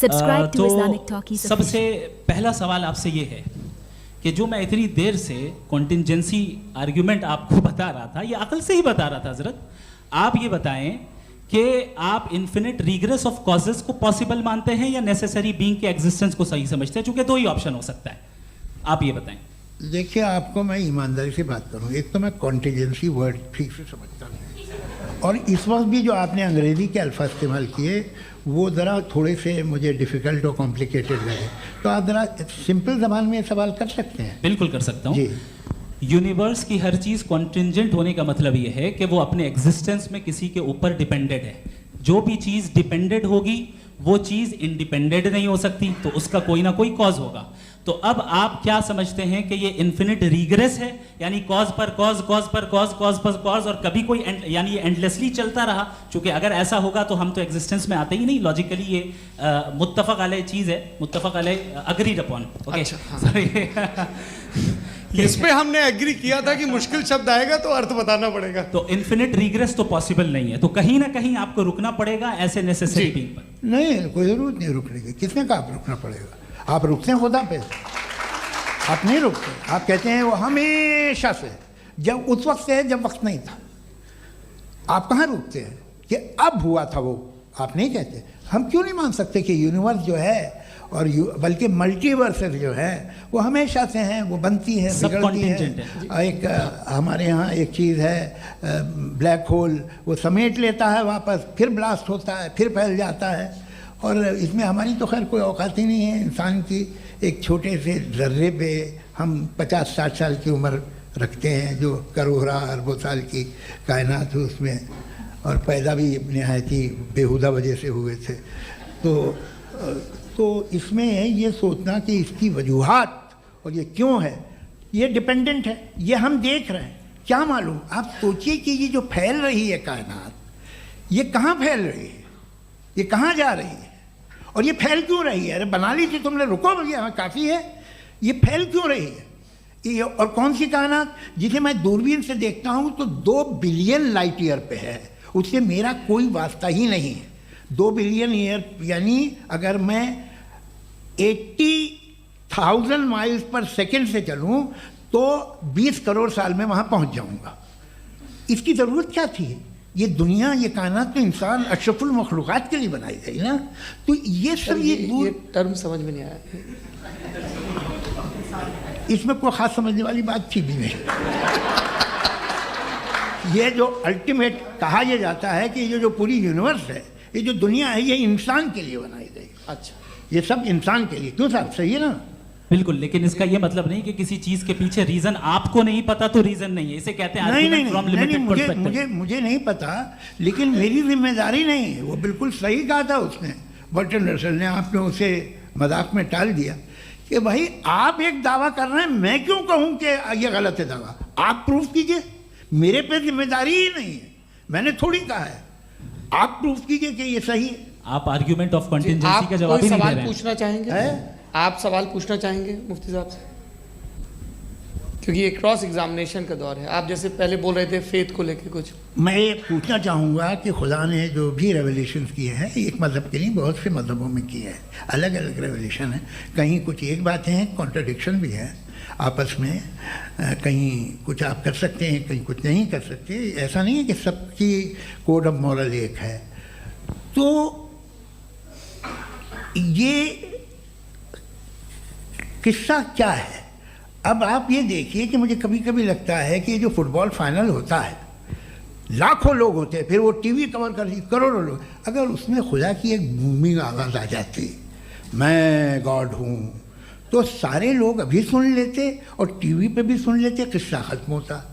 Subscribe to तो Islamic Talkies सबसे पहला सवाल आपसे ये है कि जो मैं इतनी देर से कॉन्टिंजेंसी आर्ग्यूमेंट आपको बता रहा था, ये अकल से ही बता रहा था हजरत, आप ये बताएं कि आप इन्फिनिट रिग्रेस ऑफ कॉजेस को पॉसिबल मानते हैं या नेसेसरी बीइंग के एग्जिस्टेंस को सही समझते हैं, चूंकि दो ही ऑप्शन हो सकता है, आप ये बताएं। देखिए, आपको मैं ईमानदारी से बात करूं, एक तो मैं कॉन्टिजेंसी वर्ड ठीक से समझता नहीं, और इस वक्त भी जो आपने अंग्रेज़ी के अल्फाज इस्तेमाल किए वो ज़रा थोड़े से मुझे डिफ़िकल्ट और कॉम्प्लिकेटेड लगे, तो आप ज़रा सिंपल ज़बान में सवाल कर सकते हैं। बिल्कुल कर सकता हूँ जी। यूनिवर्स की हर चीज़ कॉन्टिंजेंट होने का मतलब ये है कि वो अपने एग्जिस्टेंस में किसी के ऊपर डिपेंडेड है। जो भी चीज़ डिपेंडेड होगी वो चीज़ इंडिपेंडेंट नहीं हो सकती, तो उसका कोई ना कोई कॉज होगा। तो अब आप क्या समझते हैं कि ये इन्फिनिट रिग्रेस है, यानी कॉज पर कॉज, कॉज पर कॉज, कॉज पर कॉज, और कभी कोई यानी ये एंडलेसली चलता रहा? क्योंकि अगर ऐसा होगा तो हम तो एग्जिस्टेंस में आते ही नहीं। लॉजिकली ये मुत्तफक अलैह चीज़ है, मुत्तफक अलैह अग्रीड अपॉन। ओके, इस पे हमने एग्री किया था कि मुश्किल शब्द आएगा तो अर्थ बताना पड़ेगा। तो इन्फिनिट रिग्रेस तो पॉसिबल नहीं है, तो कहीं ना कहीं आपको रुकना पड़ेगा ऐसे नेसेसरी बीइंग पर। नहीं, कोई ज़रूरत नहीं रुकने की। किसने कहा आप रुकना पड़ेगा? आप रुकते हैं खुदा पे, आप नहीं रुकते। आप कहते हैं वो हमेशा से, जब उस वक्त से जब वक्त नहीं था। आप कहाँ रुकते हैं कि अब हुआ था वो? आप नहीं कहते। हम क्यों नहीं मान सकते कि यूनिवर्स जो है और बल्कि मल्टीवर्सेस जो है वो हमेशा से हैं, वो बनती है, बिगड़ती है। एक हमारे यहाँ एक चीज़ है ब्लैक होल, वो समेट लेता है वापस, फिर ब्लास्ट होता है, फिर फैल जाता है। और इसमें हमारी तो खैर कोई औकात ही नहीं है इंसान की। एक छोटे से ज़र्रे पे हम 50-60 साल की उम्र रखते हैं, जो करोड़ों अरबों साल की कायनात है उसमें, और पैदा भी नहायत ही बेहुदा वजह से हुए थे। तो इसमें ये सोचना कि इसकी वजूहात और ये क्यों है, ये डिपेंडेंट है, ये हम देख रहे हैं। क्या मालूम, आप सोचिए कि ये जो फैल रही है कायनात, ये कहाँ फैल रही है, ये कहाँ जा रही है, और ये फैल क्यों रही है? अरे बना ली थी तुमने, रुको भैया, काफ़ी है। ये फैल क्यों रही है? ये और कौन सी कायनात जिसे मैं दूरबीन से देखता हूँ तो 2 बिलियन लाइट ईयर पे है, उससे मेरा कोई वास्ता ही नहीं है। 2 बिलियन ईयर यानी अगर मैं 80,000 माइल्स पर सेकेंड से चलूँ तो 20 करोड़ साल में वहाँ पहुँच जाऊँगा। इसकी ज़रूरत क्या थी? ये दुनिया, ये कायनात तो इंसान अशरफुल मखलूक़ात के लिए बनाई गई ना। तो ये सब ये टर्म समझ में नहीं आया। इसमें कोई ख़ास समझने वाली बात थी भी नहीं। ये जो अल्टीमेट कहा यह जाता है कि ये जो पूरी यूनिवर्स है, ये जो दुनिया है, ये इंसान के लिए बनाई गई। अच्छा, ये सब इंसान के लिए। क्यों साहब, सही है ना? बिल्कुल, लेकिन इसका ये मतलब नहीं कि किसी चीज के पीछे रीजन आपको नहीं पता तो रीजन नहीं है, इसे कहते हैं नहीं, मुझे नहीं पता, लेकिन मेरी जिम्मेदारी नहीं है। वो बिल्कुल सही कहा था उसने, बर्टन रसल ने। आपने उसे मजाक में टाल दिया कि भाई आप एक दावा कर रहे हैं, मैं क्यों कहूँ कि ये गलत है दावा? आप प्रूफ कीजिए, मेरे पे जिम्मेदारी ही नहीं है, मैंने थोड़ी कहा है। आप प्रूफ कीजिए कि ये सही है। आप आर्ग्यूमेंट ऑफ कॉन्टिजेंसी का जवाब ही नहीं दे रहे हैं। पूछना चाहेंगे? आप सवाल पूछना चाहेंगे मुफ्ती साहब से? क्योंकि ये क्रॉस एग्जामिनेशन का दौर है। आप जैसे पहले बोल रहे थे फेथ को लेके कुछ, मैं ये पूछना चाहूँगा कि खुदा ने जो भी रेवलेशन किए हैं, एक मज़हब के लिए बहुत से मज़हबों में किए हैं, अलग अलग रेवलेशन है। कहीं कुछ एक बातें हैं, कॉन्ट्रडिक्शन भी है आपस में, कहीं कुछ आप कर सकते हैं, कहीं कुछ नहीं कर सकते। ऐसा नहीं है कि सबकी कोड ऑफ मॉरल एक है। तो ये किस्सा क्या है? अब आप ये देखिए कि मुझे कभी कभी लगता है कि जो फुटबॉल फाइनल होता है, लाखों लोग होते हैं, फिर वो टीवी कवर कर करोड़ों लोग, अगर उसमें खुदा की एक बूमिंग आवाज़ आ जाती, मैं गॉड हूँ, तो सारे लोग अभी सुन लेते और टीवी पे भी सुन लेते, किस्सा ख़त्म होता।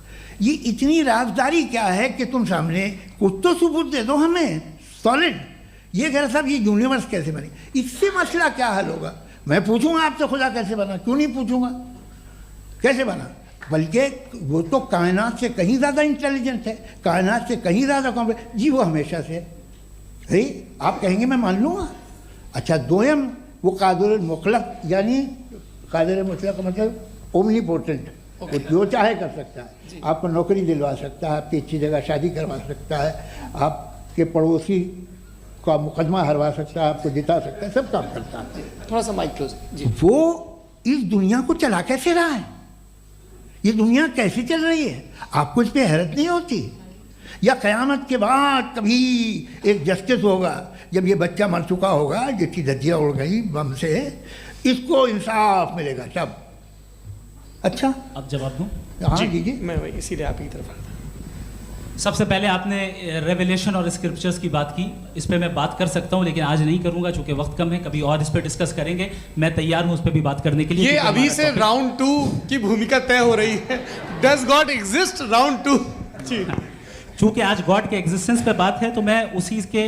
ये इतनी राजदारी क्या है कि तुम सामने कुछ तो सबूत दे दो हमें सॉलिड। ये कह रहे साहब ये यूनिवर्स कैसे बनी, इससे मसला क्या हल होगा? मैं पूछूंगा आपसे खुदा कैसे बना? क्यों नहीं पूछूंगा कैसे बना? बल्कि वो तो कायनात से कहीं ज़्यादा इंटेलिजेंट है, कायनात से कहीं ज़्यादा कॉम्प्लेक्स। जी वो हमेशा से है, आप कहेंगे मैं मान लूँगा। अच्छा, दोयम वो कादिर मुतलक, यानी कादिर मुतलक का मतलब ओमनीपोटेंट, वो जो चाहे कर सकता है। आपको नौकरी दिलवा सकता है, आपकी अच्छी जगह शादी करवा सकता है, आपके पड़ोसी आपका मुकदमा हरवा सकता है, आपको जिता सकता है, सब काम करता है। थोड़ा सा माइक क्लोज जी। वो इस दुनिया को चला कैसे रहा है, ये दुनिया कैसे चल रही है, आपको इस पर हैरत नहीं होती? या क़यामत के बाद कभी एक जस्टिस होगा, जब ये बच्चा मर चुका होगा जिसकी धज्जियाँ उड़ गई बम से, इसको इंसाफ मिलेगा तब? अच्छा, अब जवाब दूं? हाँ जी। मैं वही इसीलिए आप ही की तरफ आता। सबसे पहले आपने रेवलेशन और स्क्रिप्चर्स की बात की, इस पे मैं बात कर सकता हूं लेकिन आज नहीं करूंगा चूंकि वक्त कम है, कभी और इस पे डिस्कस करेंगे। मैं तैयार हूं उस पे भी बात करने के लिए। ये अभी से राउंड 2 की भूमिका तय हो रही है। Does God exist round 2? जी। चूंकि आज गॉड के एग्जिस्टेंस पे बात है तो मैं उसी के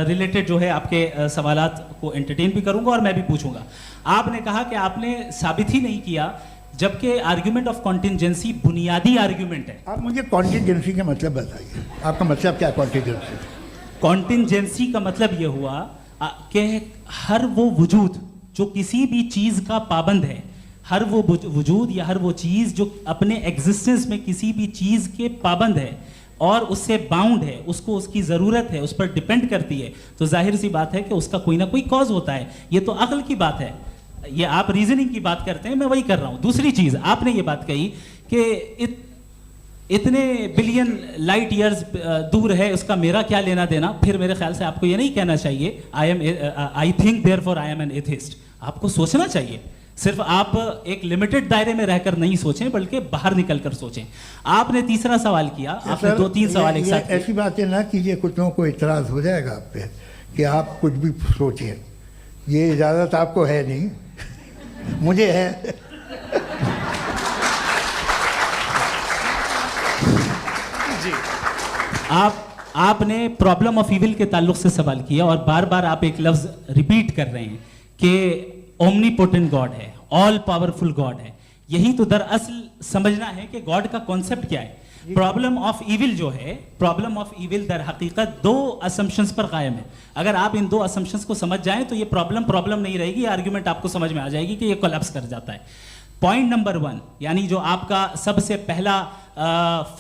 रिलेटेड जो है आपके सवालात को एंटरटेन भी करूंगा और मैं भी पूछूंगा। आपने कहा कि आपने साबित ही नहीं किया, जबकि आर्ग्यूमेंट ऑफ कॉन्टिजेंसी बुनियादी आर्ग्यूमेंट है। आप मुझे कॉन्टिजेंसी का मतलब बताइए, आपका मतलब क्या है कॉन्टिजेंसी? कॉन्टिजेंसी का मतलब ये हुआ कि हर वो वजूद जो किसी भी चीज़ का पाबंद है, हर वो वजूद या हर वो चीज़ जो अपने एग्जिस्टेंस में किसी भी चीज़ के पाबंद है और उससे बाउंड है, उसको उसकी ज़रूरत है, उस पर डिपेंड करती है, तो जाहिर सी बात है कि उसका कोई ना कोई कॉज होता है। ये तो अक्ल की बात है। ये आप रीजनिंग की बात करते हैं, मैं वही कर रहा हूं। दूसरी चीज आपने ये बात कही कि इतने बिलियन लाइट ईयर्स दूर है, उसका मेरा क्या लेना देना। फिर मेरे ख्याल से आपको ये नहीं कहना चाहिए I think therefore I am an atheist. आपको सोचना चाहिए, सिर्फ आप एक लिमिटेड दायरे में रहकर नहीं सोचें बल्कि बाहर निकलकर सोचें। आपने तीसरा सवाल किया, आपने 2-3 सवाल एक साथ। ऐसी बातें ना कीजिए, कुछ लोगों को इतराज हो जाएगा आप पे कि आप कुछ भी सोचिए। ये इजाज़त आपको है नहीं, मुझे है। जी। आपने प्रॉब्लम ऑफ इविल के ताल्लुक से सवाल किया और बार बार आप एक लफ्ज रिपीट कर रहे हैं कि ओमनीपोटेंट गॉड है, ऑल पावरफुल गॉड है। यही तो दरअसल समझना है कि गॉड का कॉन्सेप्ट क्या है। प्रॉब्लम ऑफ इविल जो है, प्रॉब्लम ऑफ इविल दर हकीकत 2 असम्पशंस पर कायम है। अगर आप इन 2 असम्पशंस को समझ जाएं तो ये प्रॉब्लम नहीं रहेगी, आर्ग्यूमेंट आपको समझ में आ जाएगी कि ये कोलैप्स कर जाता है। पॉइंट नंबर 1, यानी जो आपका सबसे पहला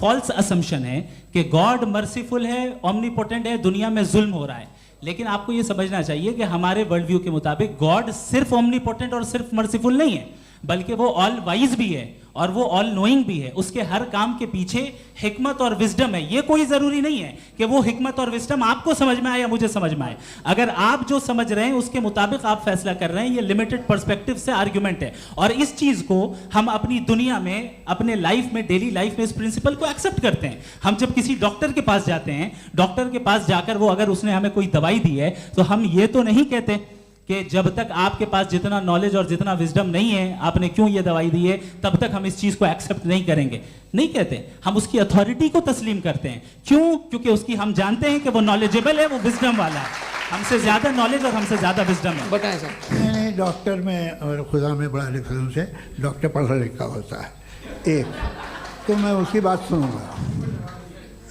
फॉल्स असम्पशन है कि गॉड मर्सीफुल है, ओमनीपोटेंट है, दुनिया में जुल्म हो रहा है। लेकिन आपको ये समझना चाहिए कि हमारे वर्ल्ड व्यू के मुताबिक गॉड सिर्फ ओमनीपोटेंट और सिर्फ मर्सीफुल नहीं है, बल्कि वो ऑल वाइज भी है और वो ऑल नोइंग भी है। उसके हर काम के पीछे हिकमत और विजडम है। ये कोई जरूरी नहीं है कि वो हिकमत और विजडम आपको समझ में आए या मुझे समझ में आए। अगर आप जो समझ रहे हैं उसके मुताबिक आप फैसला कर रहे हैं, ये लिमिटेड पर्सपेक्टिव से आर्ग्यूमेंट है। और इस चीज को हम अपनी दुनिया में, अपने लाइफ में, डेली लाइफ में इस प्रिंसिपल को एक्सेप्ट करते हैं। हम जब किसी डॉक्टर के पास जाते हैं, डॉक्टर के पास जाकर वो अगर उसने हमें कोई दवाई दी है तो हम ये तो नहीं कहते कि जब तक आपके पास जितना नॉलेज और जितना विजडम नहीं है, आपने क्यों ये दवाई दी है, तब तक हम इस चीज को एक्सेप्ट नहीं करेंगे। नहीं कहते, हम उसकी अथॉरिटी को तस्लीम करते हैं। क्यों? क्योंकि उसकी हम जानते हैं कि वो नॉलेजेबल है, वो विजडम वाला है, हमसे ज्यादा नॉलेज और हमसे ज्यादा विजडम है। बताएं सर। मैंने डॉक्टर में और खुदा में बड़ा डिफरेंस है। डॉक्टर पढ़ा लिखा होता है एक, तो मैं उसकी बात सुनूंगा।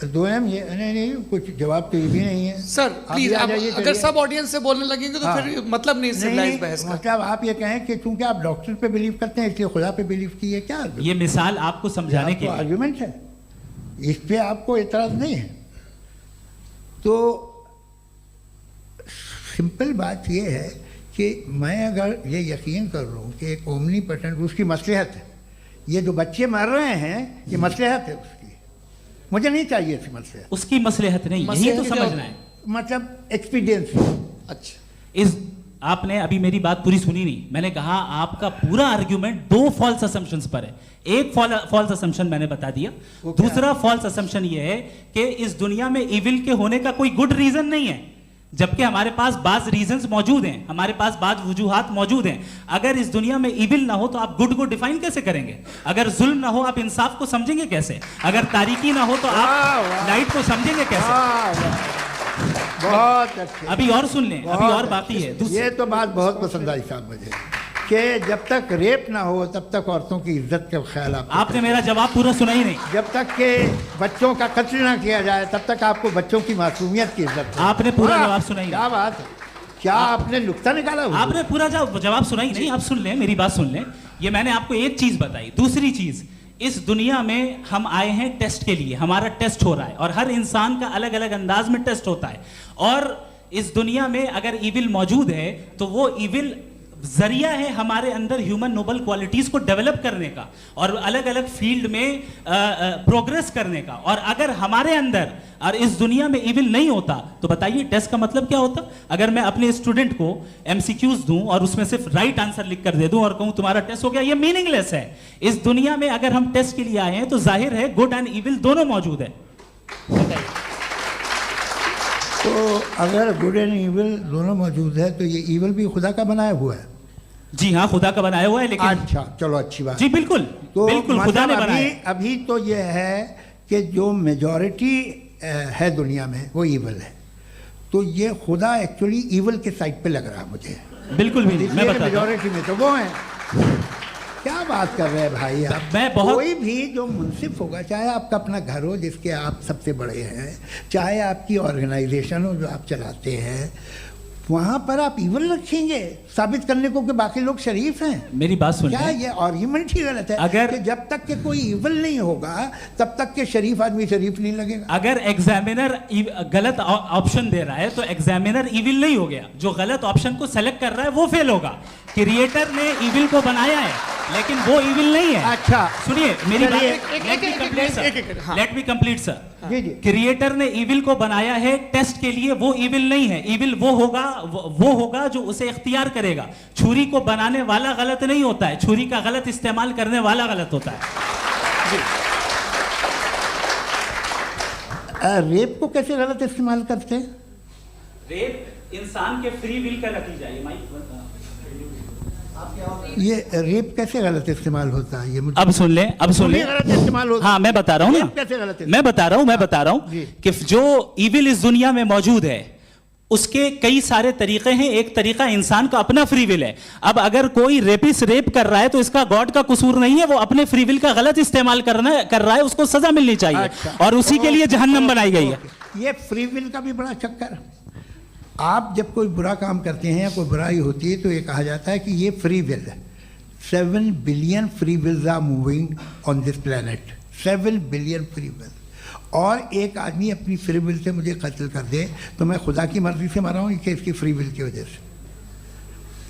2M ये नहीं, कुछ जवाब तो ये भी नहीं है सर। प्लीज आप अगर सब ऑडियंस से बोलने लगेंगे तो फिर मतलब नहीं सिविलाइज्ड बहस का। मतलब आप ये कहें कि चूंकि आप डॉक्टर पे बिलीव करते हैं इसलिए खुदा पे बिलीव किए, क्या ये मिसाल आपको समझाने के लिए आर्गुमेंट है, इस पे आपको एतराज नहीं है। तो सिंपल बात ये है कि मैं अगर ये यकीन कर लूँ कि एक ओमनीपोटेंट, उसकी मसलहत है, ये जो बच्चे मर रहे हैं ये मसलहत है उसकी, मुझे नहीं चाहिए थी मसलहत। उसकी मसलहत नहीं, यही तो समझना है, मतलब एक्सपीरियंस। अच्छा, इस आपने अभी मेरी बात पूरी सुनी नहीं। मैंने कहा आपका पूरा आर्ग्यूमेंट 2 फॉल्स असम्पशंस पर है। एक फॉल्स असम्पशन मैंने बता दिया, दूसरा फॉल्स असम्पशन ये है कि इस दुनिया में इविल के होने का कोई गुड रीजन नहीं है, जबकि हमारे पास बाज रीजंस मौजूद हैं, हमारे पास बाज वजूहात मौजूद हैं। अगर इस दुनिया में इविल ना हो तो आप गुड को डिफाइन कैसे करेंगे? अगर जुल्म ना हो आप इंसाफ को समझेंगे कैसे? अगर तारीकी ना हो तो आप लाइट को समझेंगे कैसे? बहुत अच्छे। अभी और सुन लें, अभी और बाकी है। ये तो बात बहुत पसंद आई साहब मुझे कि जब तक रेप ना हो तब तक औरतों की इज्जत का ख्याल आपने मेरा जवाब पूरा सुना ही नहीं। जब तक के बच्चों का कत्ल ना किया जाए तब तक आपको बच्चों की मासूमियत की इज्जत। आपने पूरा जवाब सुना ही नहीं। क्या बात है, क्या आपने नुक्ता निकाला? आपने पूरा जवाब सुना ही नहीं। आप सुन लें, मेरी बात सुन लें। ये मैंने आपको एक चीज बताई। दूसरी चीज, इस दुनिया में हम आए हैं टेस्ट के लिए, हमारा टेस्ट हो रहा है और हर इंसान का अलग अलग अंदाज में टेस्ट होता है। और इस दुनिया में अगर इविल मौजूद है तो वो इविल जरिया है हमारे अंदर ह्यूमन नोबल क्वालिटीज को डेवलप करने का और अलग अलग फील्ड में प्रोग्रेस करने का। और अगर हमारे अंदर और इस दुनिया में इविल नहीं होता तो बताइए टेस्ट का मतलब क्या होता? अगर मैं अपने स्टूडेंट को एमसीक्यूज दूं और उसमें सिर्फ राइट आंसर लिख कर दे दूं और कहूं तुम्हारा टेस्ट हो गया, ये मीनिंगलेस है। इस दुनिया में अगर हम टेस्ट के लिए आए हैं तो जाहिर है गुड एंड इविल दोनों मौजूद है। तो अगर गुड एंड इविल दोनों मौजूद है तो ये इविल भी खुदा का बनाया हुआ है? जी हाँ, खुदा का बनाया हुआ है। लेकिन अच्छा, चलो अच्छी बात। जी बिल्कुल, तो बिल्कुल खुदा ने बनाया। अभी तो ये है कि जो मेजॉरिटी है दुनिया में वो इविल है, तो ये खुदा एक्चुअली इविल के साइड पे लग रहा है मुझे। बिल्कुल भी नहीं, मैं बताता हूं। मेजॉरिटी में तो वो है। क्या बात कर रहे हैं भाई आप? मैं बहुत कोई भी जो मुंसिफ होगा, चाहे आपका अपना घर हो जिसके आप सबसे बड़े हैं, चाहे आपकी ऑर्गेनाइजेशन हो जो आप चलाते हैं, वहाँ पर आप इविल रखेंगे साबित करने को कि बाकी लोग शरीफ हैं? मेरी बात सुनिए। क्या ये आर्ग्यूमेंट ही गलत है? अगर कि जब तक के कोई इविल नहीं होगा तब तक के शरीफ आदमी शरीफ नहीं लगेगा। अगर एग्जामिनर गलत ऑप्शन दे रहा है तो एग्जामिनर इविल नहीं हो गया, जो गलत ऑप्शन को सेलेक्ट कर रहा है वो फेल होगा। क्रिएटर ने इविल को बनाया है लेकिन वो इविल नहीं है। अच्छा सुनिए मेरी बात, हाँ। Let me complete sir. जी जी। क्रिएटर ने इविल को बनाया है टेस्ट के लिए, वो इविल नहीं है। इविल वो होगा जो उसे इख्तियार करेगा। छुरी को बनाने वाला गलत नहीं होता है, छुरी का गलत इस्तेमाल करने वाला गलत होता है। रेप को कैसे गलत इस्तेमाल करते हैं? रेप इंसान के फ्री विल का नतीजा है। ये रेप कैसे गलत इस्तेमाल होता है? ये मुझे अब सुन ले, अब सुन ले। गलत इस्तेमाल होता है। हाँ मैं बता रहा हूँ ना, कैसे गलत? मैं बता रहा हूँ जी। कि जो इविल इस दुनिया में मौजूद है उसके कई सारे तरीके हैं। एक तरीका इंसान का अपना फ्री विल है। अब अगर कोई रेपिस्ट रेप कर रहा है तो इसका गॉड का कसूर नहीं है, वो अपने फ्री विल का गलत इस्तेमाल कर रहा है, उसको सजा मिलनी चाहिए। अच्छा। और उसी के लिए जहन्नम बनाई गई है। ये फ्री विल का भी बड़ा चक्कर। आप जब कोई बुरा काम करते हैं या कोई बुराई होती है तो ये कहा जाता है कि ये फ्री विल है। 7 billion free wills are moving on this planet. 7 billion free will. और एक आदमी अपनी फ्री विल से मुझे कत्ल कर दे तो मैं खुदा की मर्जी से मरा हूँ कि इसकी फ्री विल की वजह से?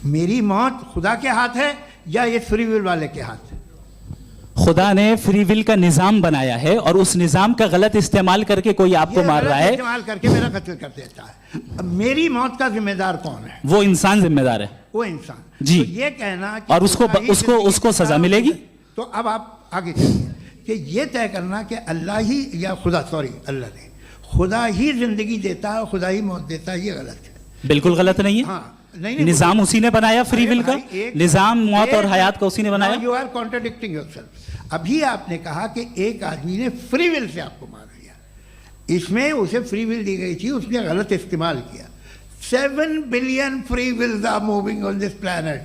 मेरी मौत खुदा के हाथ है या ये फ्री विल वाले के हाथ है? खुदा ने फ्री विल का निजाम बनाया है और उस निजाम का गलत इस्तेमाल करके कोई आपको मार रहा है, इस्तेमाल करके मेरा कत्ल कर देता है। अब मेरी मौत का जिम्मेदार कौन है? वो इंसान जिम्मेदार है। वो इंसान। जी। तो ये कहना कि और उसको सजा मिलेगी। तो अब आप आगे चलिए कि ये तय करना कि अल्लाह ही या अल्लाह ने खुदा ही जिंदगी देता है, खुदा ही मौत देता है, ये गलत है। बिल्कुल गलत नहीं है। हाँ, नहीं, निजाम उसी ने बनाया फ्री विल का। निजाम मौत और हयात का उसी ने बनाया। You are contradicting yourself. अभी आपने कहा कि एक आदमी ने फ्री विल से आपको मार दिया, इसमें उसे फ्री विल दी गई थी, उसने गलत इस्तेमाल किया। 7 billion free wills are moving on this planet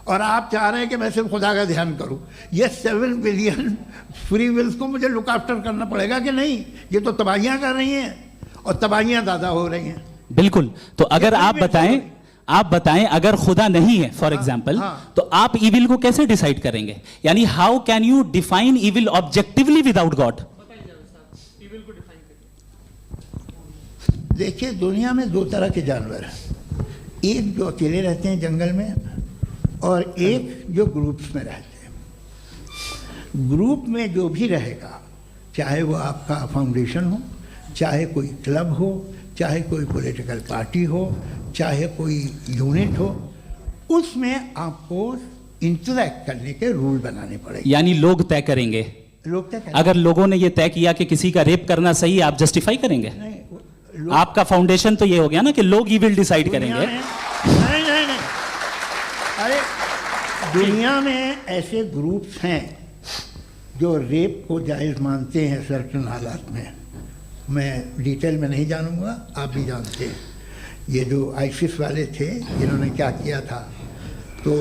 और आप चाह रहे हैं कि मैं सिर्फ खुदा का ध्यान करूं। ये 7 बिलियन फ्री विल्स को मुझे लुक आफ्टर करना पड़ेगा कि नहीं? ये तो तबाहियां कर रही हैं और तबाहियां ज़्यादा हो रही हैं। बिल्कुल। तो अगर आप बताएं अगर खुदा नहीं है फॉर एग्जाम्पल, तो आप इविल को कैसे डिसाइड करेंगे? यानी how can you define evil objectively without God? देखिए, दुनिया में 2 तरह के जानवर हैं। एक जो अकेले रहते हैं जंगल में और एक जो ग्रुप्स में रहते हैं। ग्रुप में जो भी रहेगा, चाहे वो आपका फाउंडेशन हो, चाहे कोई क्लब हो, चाहे कोई पॉलिटिकल पार्टी हो, चाहे कोई यूनिट हो, उसमें आपको इंटरैक्ट करने के रूल बनाने पड़ेंगे। यानी लोग तय करेंगे। लोग तय करेंगे। अगर लोगों ने ये तय किया कि किसी का रेप करना सही है, आप जस्टिफाई करेंगे? नहीं, आपका फाउंडेशन तो ये हो गया ना कि लोग ही विल डिसाइड करेंगे। नहीं। अरे दुनिया में ऐसे ग्रुप्स हैं जो रेप को जायज़ मानते हैं सर्टेन हालात में। मैं डिटेल में नहीं जानूंगा, आप भी जानते हैं। ये जो आईसिस वाले थे जिन्होंने क्या किया था, तो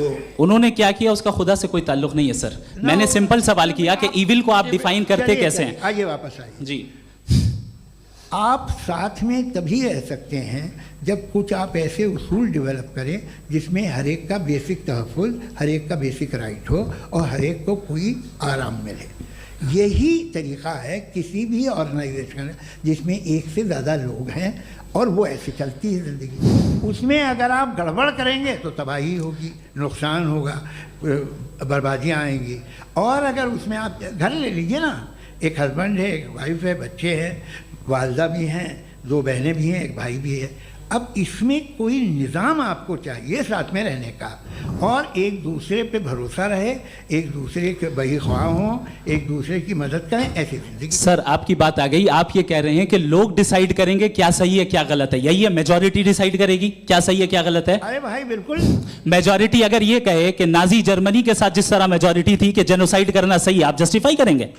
उन्होंने क्या किया उसका खुदा से कोई ताल्लुक नहीं है सर। मैंने सिंपल सवाल किया कि इविल को आप डिफाइन करते कैसे हैं? आइए वापस आइए जी। आप साथ में तभी रह सकते हैं जब कुछ आप ऐसे उसूल डेवलप करें जिसमें हर एक का बेसिक तहफ़्फ़ुज़, हर एक का बेसिक राइट हो और हर एक को कोई आराम मिले। यही तरीका है किसी भी ऑर्गेनाइजेशन जिसमें एक से ज़्यादा लोग हैं और वो ऐसे चलती है ज़िंदगी। उसमें अगर आप गड़बड़ करेंगे तो तबाही होगी, नुकसान होगा, बर्बादियाँ आएंगी। और अगर उसमें आप घर ले लीजिए ना, एक हस्बैंड है, एक वाइफ है, बच्चे हैं, वालदा भी हैं, 2 बहनें भी हैं, एक भाई भी है। अब इसमें कोई निज़ाम आपको चाहिए साथ में रहने का, और एक दूसरे पे भरोसा रहे, एक दूसरे के बहीख्वाह हों, एक दूसरे की मदद करें, ऐसी जिंदगी। सर आपकी बात आ गई, आप ये कह रहे हैं कि लोग डिसाइड करेंगे क्या सही है क्या गलत है, यही है? मेजॉरिटी डिसाइड करेगी क्या सही है क्या गलत है? अरे भाई बिल्कुल। मेजॉरिटी अगर ये कहे कि नाजी जर्मनी के साथ जिस तरह मेजॉरिटी थी कि जेनोसाइड करना सही, आप जस्टिफाई करेंगे?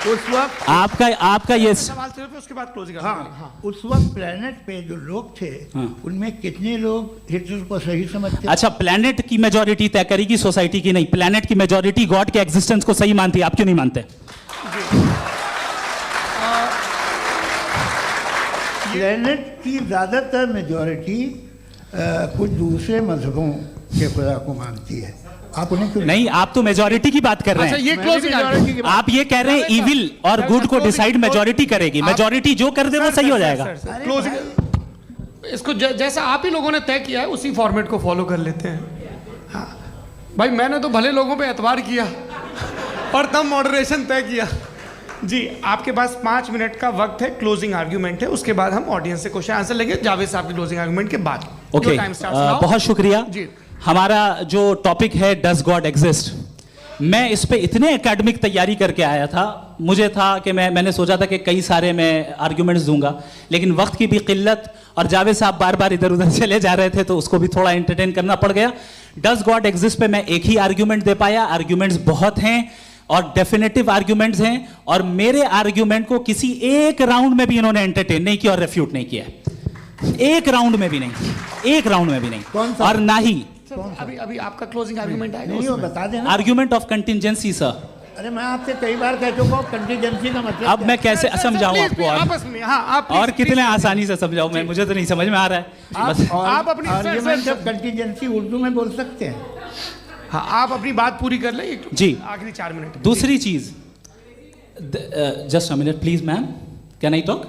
उस वक्त आपका ये सवाल सिर्फ उसके बाद क्लोजिंग। हाँ, उस वक्त प्लेनेट पे जो लोग थे उनमें कितने लोग हिटलर को सही समझते? अच्छा, प्लेनेट की मेजॉरिटी तय करेगी, सोसाइटी की नहीं। प्लेनेट की मेजॉरिटी गॉड के एग्जिस्टेंस को सही मानती है, आप क्यों नहीं मानते? प्लेनेट की ज़्यादातर मेजॉरिटी कुछ दूसरे मजहबों के खुदा को मानती है। आप उन्हें क्यों नहीं? आप तो मेजॉरिटी की बात कर रहे हैं। अच्छा, ये क्लोजिंग आप ये कह रहे हैं इविल और गुड को डिसाइड मेजॉरिटी करेगी, मेजॉरिटी जो कर दे वो सही हो जाएगा। क्लोजिंग इसको जैसा आप ही लोगों ने तय किया है उसी फॉर्मेट को फॉलो कर लेते हैं। हाँ भाई, मैंने तो भले लोगों पे एतबार किया और तब मॉडरेशन तय किया। जी, आपके पास 5 मिनट का वक्त है, क्लोजिंग आर्ग्यूमेंट है, उसके बाद हम ऑडियंस से क्वेश्चन आंसर लेंगे जावेद साहब के क्लोजिंग आर्ग्यूमेंट के बाद। ओके, बहुत शुक्रिया जी। हमारा जो टॉपिक है डज गॉड एग्जिस्ट, मैं इस पे इतने एकेडमिक तैयारी करके आया था, मुझे था कि मैंने सोचा था कि कई सारे मैं आर्ग्यूमेंट्स दूंगा, लेकिन वक्त की भी किल्लत और जावेद साहब बार बार इधर उधर चले जा रहे थे तो उसको भी थोड़ा एंटरटेन करना पड़ गया। डज गॉड एग्जिस्ट पे मैं एक ही आर्ग्यूमेंट दे पाया, आर्ग्यूमेंट्स बहुत हैं और डेफिनेटिव आर्ग्यूमेंट्स हैं, और मेरे आर्ग्यूमेंट को किसी एक राउंड में भी इन्होंने एंटरटेन नहीं किया और रेफ्यूट नहीं किया, एक राउंड में भी नहीं, एक राउंड में भी नहीं। और ना ही अभी आपका क्लोजिंग आर्गुमेंट आएगा, नहीं वो बता देना। Argument of contingency sir. अरे मैं आपसे कई बार कह चुका हूं कंटिजेंसी का मतलब अब मैं कैसे समझाऊं आपको? आपस में हाँ, आप और कितने आसानी से समझाऊं मैं, मुझे तो नहीं समझ में आ रहा है। आप अपनी आर्ग्यूमेंट ऑफ कंटिजेंसी उर्दू में बोल सकते हैं। हाँ, आप अपनी बात पूरी कर लें जी, आखिरी 4 मिनट। दूसरी चीज, just a minute please ma'am, can I talk?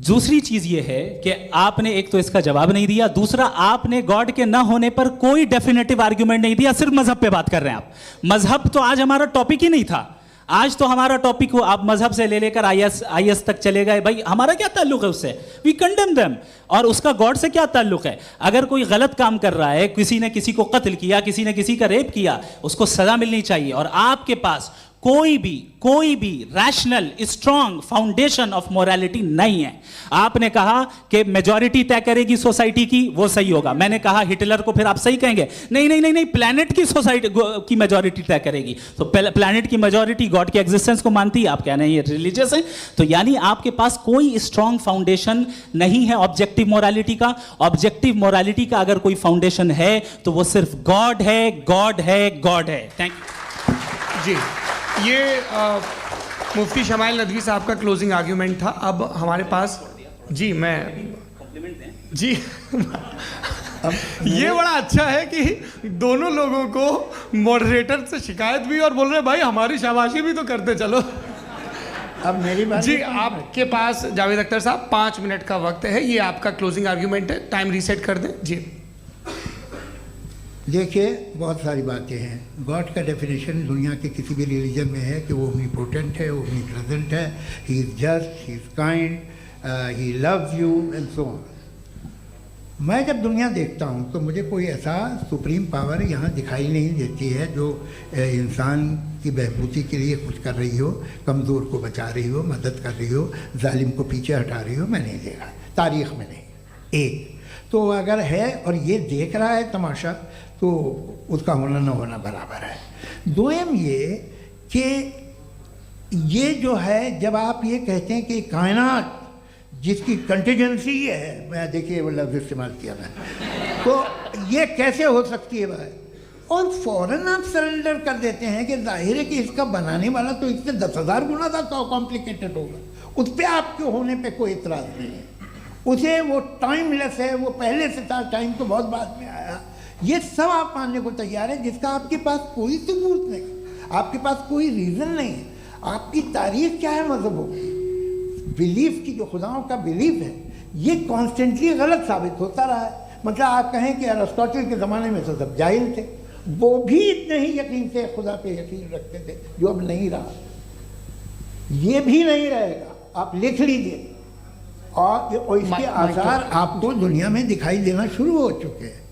दूसरी चीज ये है कि आपने एक तो इसका जवाब नहीं दिया, दूसरा आपने गॉड के ना होने पर कोई डेफिनेटिव आर्ग्यूमेंट नहीं दिया, सिर्फ मजहब पे बात कर रहे हैं आप। मजहब तो आज हमारा टॉपिक ही नहीं था, आज तो हमारा टॉपिक हो, आप मजहब से ले लेकर आईएस तक चले गए। भाई हमारा क्या ताल्लुक है उससे? We condemn them. और उसका गॉड से क्या ताल्लुक है? अगर कोई गलत काम कर रहा है, किसी ने किसी को कत्ल किया, किसी ने किसी का रेप किया, उसको सजा मिलनी चाहिए। और आपके पास कोई भी rational strong foundation of morality नहीं है। आपने कहा कि मेजॉरिटी तय करेगी सोसाइटी की, वो सही होगा। मैंने कहा हिटलर को फिर आप सही कहेंगे, नहीं नहीं नहीं नहीं, प्लैनेट की सोसाइटी की मेजॉरिटी तय करेगी। तो प्लैनेट की मेजॉरिटी गॉड के एग्जिस्टेंस को मानती है, आप कह रहे हैं ये रिलीजियस है। तो यानी आपके पास कोई स्ट्रॉन्ग फाउंडेशन नहीं है ऑब्जेक्टिव मोरालिटी का। ऑब्जेक्टिव मोरालिटी का अगर कोई फाउंडेशन है तो वो सिर्फ गॉड है, गॉड है, गॉड है। थैंक यू जी। ये मुफ्ती शमाइल नदवी साहब का क्लोजिंग आर्ग्यूमेंट था। अब हमारे पास जी जी ये बड़ा अच्छा है कि दोनों लोगों को मॉडरेटर से शिकायत भी और बोल रहे भाई हमारी शाबाशी भी तो करते चलो। अब मेरी बात जी, आपके पास जावेद अख्तर साहब 5 मिनट का वक्त है, ये आपका क्लोजिंग आर्ग्यूमेंट है, टाइम रीसेट कर दें जी। देखिए, बहुत सारी बातें हैं। गॉड का डेफिनेशन दुनिया के किसी भी रिलीजन में है कि वो ओमनीपोटेंट है, ओमनीप्रेजेंट है, he is just, he is kind, he loves you and so on. मैं जब दुनिया देखता हूँ तो मुझे कोई ऐसा सुप्रीम पावर यहाँ दिखाई नहीं देती है जो इंसान की बहबूदी के लिए कुछ कर रही हो, कमज़ोर को बचा रही हो, मदद कर रही हो, जालिम को पीछे हटा रही हो। मैं नहीं देखा, तारीख़ में नहीं। एक तो अगर है और ये देख रहा है तमाशा, तो उसका होना न होना बराबर है। दोयम ये कि ये जो है, जब आप ये कहते हैं कि कायनात जिसकी कंटिजेंसी ये है, मैं देखिए वो लफ्ज़ इस्तेमाल किया मैं, तो ये कैसे हो सकती है भाई? और फ़ौरन आप सरेंडर कर देते हैं कि जाहिर है कि इसका बनाने वाला तो इससे 10,000 गुना था कॉम्प्लिकेटेड होगा, उस पर आपके होने पे कोई इतराज़ नहीं है। उसे वो टाइमलेस है, वो पहले से था, टाइम तो बहुत बाद में आया। ये सब आप मानने को तैयार हैं जिसका आपके पास कोई सबूत नहीं, आपके पास कोई रीज़न नहीं है। आपकी तारीख क्या है मज़हबों की? बिलीफ की, जो खुदाओं का बिलीफ है, ये कॉन्स्टेंटली गलत साबित होता रहा है। मतलब आप कहें कि अरिस्टोटल के ज़माने में तो सब जाहिल थे, वो भी इतने ही यकीन से खुदा पे यकीन रखते थे, जो अब नहीं रहा, ये भी नहीं रहेगा। आप लिख लीजिए, और इसके आसार आपको दुनिया में दिखाई देना शुरू हो चुके हैं।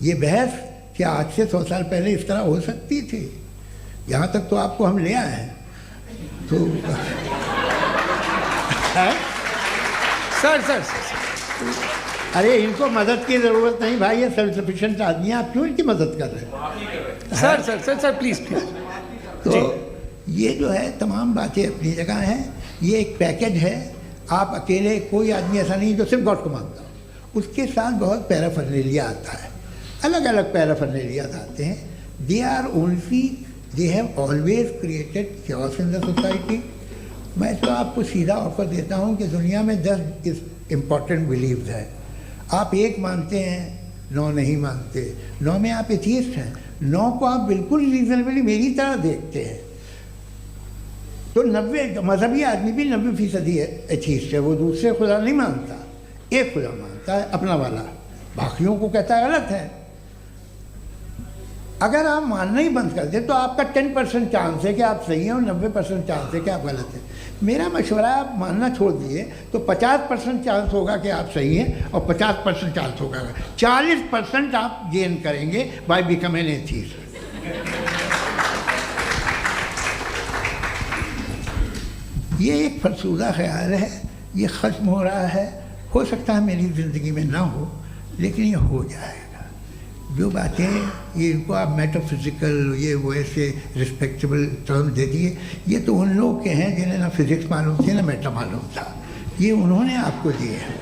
ये बहस क्या आज से 100 साल पहले इस तरह हो सकती थी? यहाँ तक तो आपको हम ले आए हैं। तो सर अरे इनको मदद की ज़रूरत नहीं भाई, ये सेल्फ सफिशिएंट आदमी है, आप क्यों इनकी मदद कर रहे हैं? Sir please. तो ये जो है तमाम बातें अपनी जगह हैं। ये एक पैकेज है। आप अकेले, कोई आदमी ऐसा नहीं जो सिर्फ गॉड को मानता हो, उसके साथ बहुत पैराफर्नेलिया आता है, अलग अलग पैराफर्नेलिया आते हैं। They have always created chaos in the society. मैं तो आपको सीधा ऑफर देता हूँ कि दुनिया में 10 इम्पॉर्टेंट बिलीव्स है। आप 1 मानते हैं, 9 नहीं मानते, 9 में आप एथियस्ट हैं, 9 को आप बिल्कुल रीजनेबली मेरी तरह देखते हैं। तो 90 मजहबी आदमी भी 90% एथियस्ट है, वो दूसरे खुदा नहीं मानता, एक खुदा मानता है अपना वाला, बाकियों को कहता है गलत है। अगर आप मानना ही बंद कर दें तो आपका 10% चांस है कि आप सही हैं और 90% चांस है कि आप गलत हैं। मेरा मशवरा है, आप मानना छोड़ दिए तो 50% चांस होगा कि आप सही हैं और 50% चांस होगा, 40% आप गेन करेंगे बाय बिकमिंग एन एथियस्ट। ये एक फरसूदा ख्याल है, ये ख़त्म हो रहा है। हो सकता है मेरी ज़िंदगी में ना हो, लेकिन ये हो जाएगा। जो बातें ये इनको आप मेटाफिज़िकल, ये वो ऐसे रिस्पेक्टेबल टर्म दे दिए, ये तो उन लोग के हैं जिन्हें ना फिज़िक्स मालूम थी ना मेटा मालूम था, ये उन्होंने आपको दिए हैं।